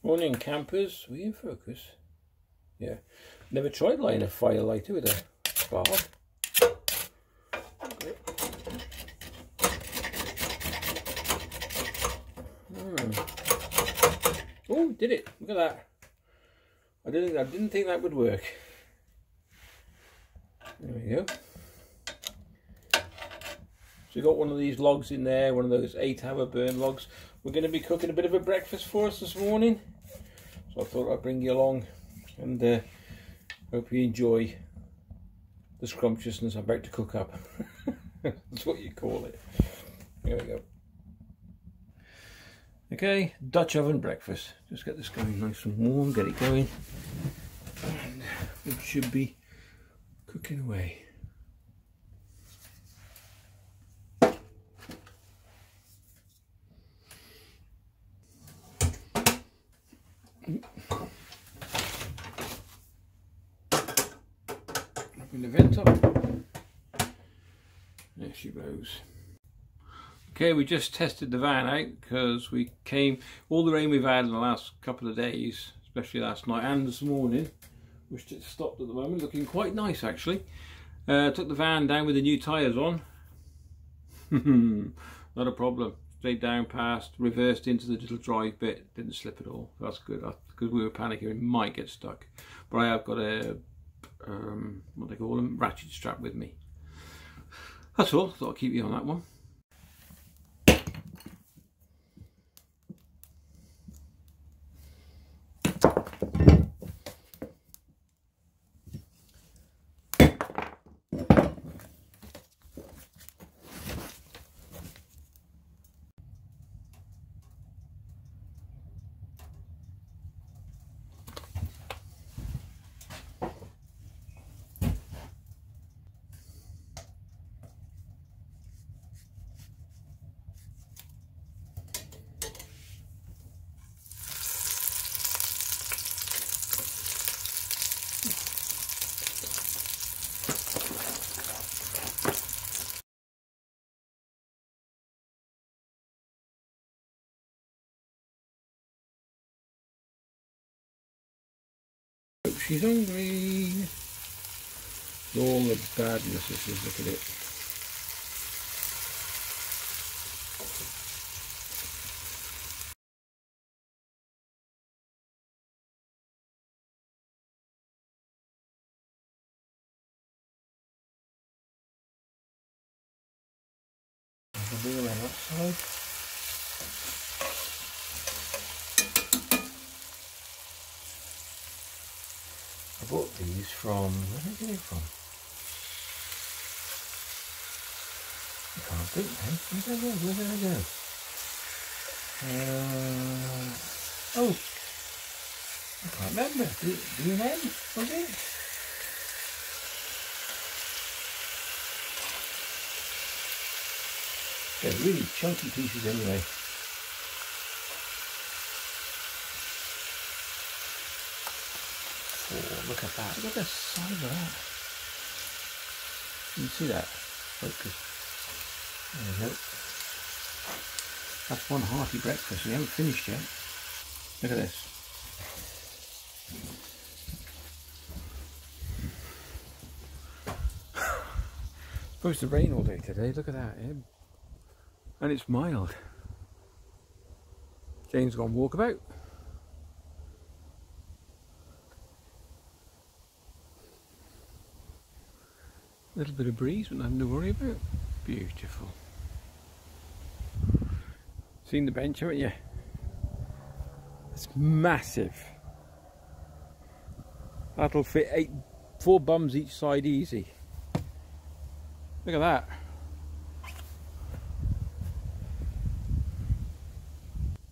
Morning campers, are we in focus? Yeah. Never tried lighting a fire lighter with a spark. Okay. Oh, did it. Look at that. I didn't think that would work. There we go. So we got one of these logs in there, one of those 8-hour burn logs. We're going to be cooking a bit of a breakfast for us this morning. So I thought I'd bring you along and hope you enjoy the scrumptiousness I'm about to cook up. That's what you call it. Here we go. Okay, Dutch oven breakfast. Just get this going nice and warm, get it going. And it should be cooking away. Open the vent up. There she goes. Okay, we just tested the van out because we came, all the rain we've had in the last couple of days, especially last night and this morning, which it's stopped at the moment, looking quite nice actually. Took the van down with the new tyres on. Not a problem. Straight down past, reversed into the little drive bit, didn't slip at all. That's good, because we were panicking we might get stuck. But I have got a, what they call them, ratchet strap with me. That's all, thought I'd keep you on that one. She's hungry. All the badness, this is, look at it. I'll be around that side. I bought these from, where did I get it from? I can't think now. Where did I go? Oh, I can't remember. B&M, was it? They're really chunky pieces anyway. Oh, look at that. Look at the size of that. You can see that? Focus. There we go. That's one hearty breakfast. We haven't finished yet. Look at this. It's supposed to rain all day today. Look at that. And it's mild. Jane's gone walkabout. A little bit of breeze, but nothing to worry about. Beautiful. Seen the bench, haven't you? It's massive. That'll fit 4 bums each side easy. Look at that.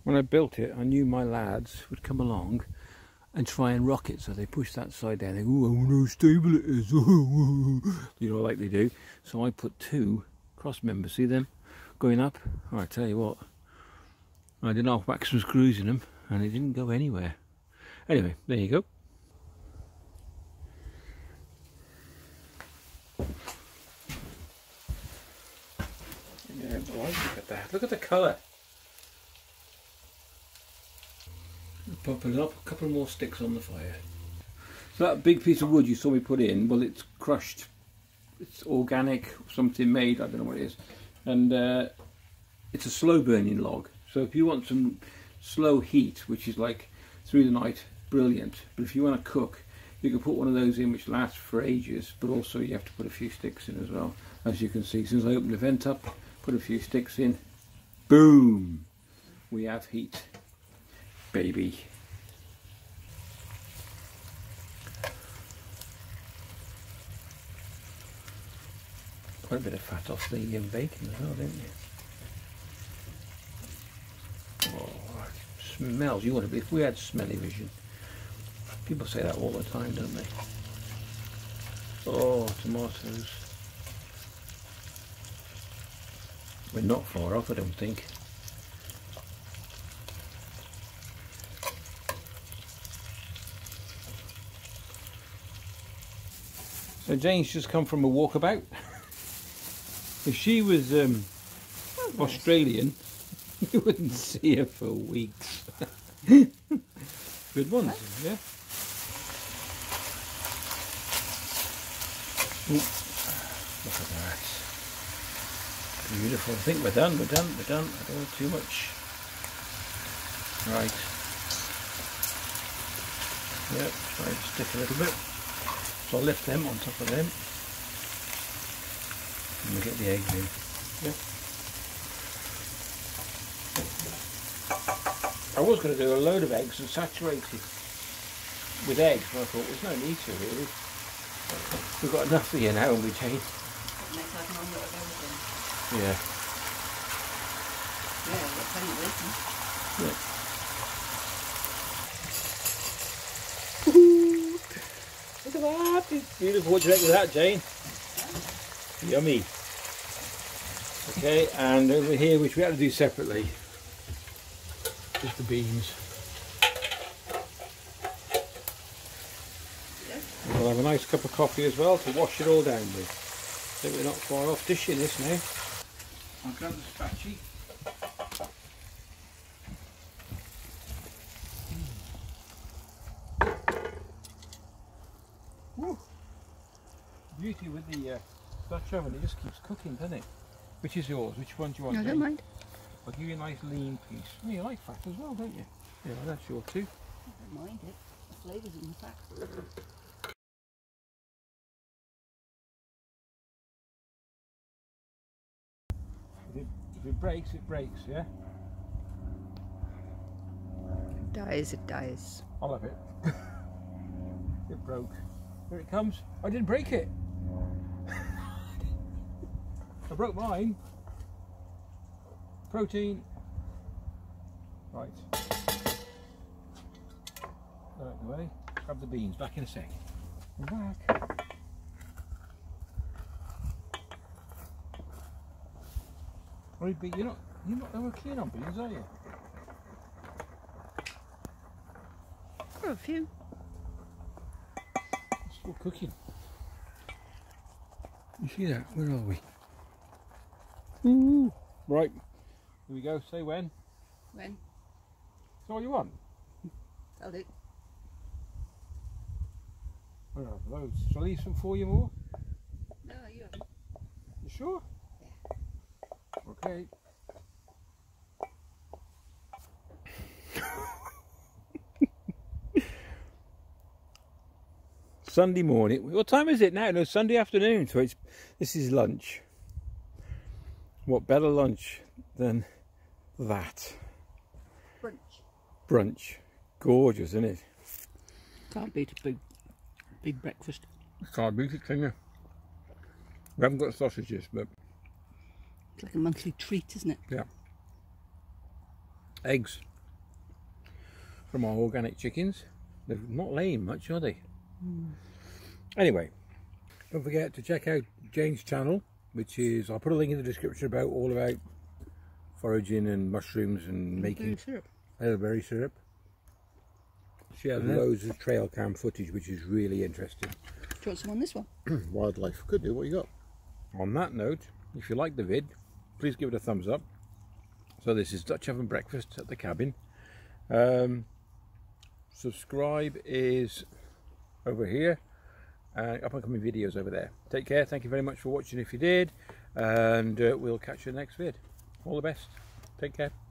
When I built it, I knew my lads would come along and try and rock it, so they push that side down. They go, oh, no stable it is, you know, like they do. So I put 2 cross members, see them going up? Oh, I tell you what, I did not whack some screws in them, and it didn't go anywhere. Anyway, there you go. Yeah, look at that. Look at the colour. Put a couple more sticks on the fire. So that big piece of wood you saw me put in, well, it's crushed. It's organic, something made, I don't know what it is. And it's a slow burning log. So if you want some slow heat, which is like through the night, brilliant. But if you want to cook, you can put one of those in which lasts for ages, but also you have to put a few sticks in as well. As you can see, since I opened the vent up, put a few sticks in, boom, we have heat, baby. Quite a bit of fat off the bacon as well, didn't you? Oh, it smells. You want to be, if we had smelly vision. People say that all the time, don't they? Oh, tomatoes. We're not far off, I don't think. So Jane's just come from a walkabout. If she was Australian, you wouldn't see her for weeks. Good ones, yeah. Ooh, look at that. Beautiful. I think we're done. I don't want too much. Right. Yep, try to stick a little bit. So I'll lift them on top of them. And we'll get the eggs in. Yep. I was going to do a load of eggs and saturate it with eggs, but I thought there's no need to really. We've got enough here now, haven't we, Jane? Make like an omelette of everything. Yeah. Yeah, we've got plenty of bacon. Yeah. Look at that, it's beautiful. What do you think of that, Jane? Yeah. Yummy. Okay, and over here, which we had to do separately, just the beans. We'll have a nice cup of coffee as well to wash it all down with. I think we're not far off dishing this now. I'll grab the spatchy. Woo. Beauty with the Dutch oven, it just keeps cooking, doesn't it? Which is yours? Which one do you want? No, I don't mind. I'll give you a nice lean piece. Oh, you like fat as well, don't you? Yeah, that's yours too. I don't mind it. The flavour's in the fat. If it breaks, yeah? It dies. I'll have it. It broke. Here it comes. I didn't break it. I broke mine. Protein. Right. Out of the way. Grab the beans. Back in a sec. I'm back. Right, but you're not over keen on beans, are you? For a few. It's still cooking. You see that? Where are we? Ooh. Right. Here we go. Say when. When? That's all you want? I'll do. Where are those? Shall I leave some for you more? No, you haven't. You sure? Yeah. Okay. Sunday morning. What time is it now? No, Sunday afternoon. So this is lunch. What better lunch than that? Brunch. Brunch. Gorgeous, isn't it? Can't beat a big breakfast. Can't beat it, can you? We haven't got sausages, but It's like a monthly treat, isn't it? yeah. Eggs from our organic chickens. They're not laying much, are they? Anyway, don't forget to check out Jane's channel, which is, I'll put a link in the description about all about foraging and mushrooms and making elderberry syrup. She has loads of trail cam footage, which is really interesting. Do you want some on this one? Wildlife. Could do. What you got? On that note, if you like the vid, please give it a thumbs up. So this is Dutch oven breakfast at the cabin. subscribe is over here, and up and coming videos over there. Take care. Thank you very much for watching if you did, and we'll catch you in the next vid. All the best. Take care.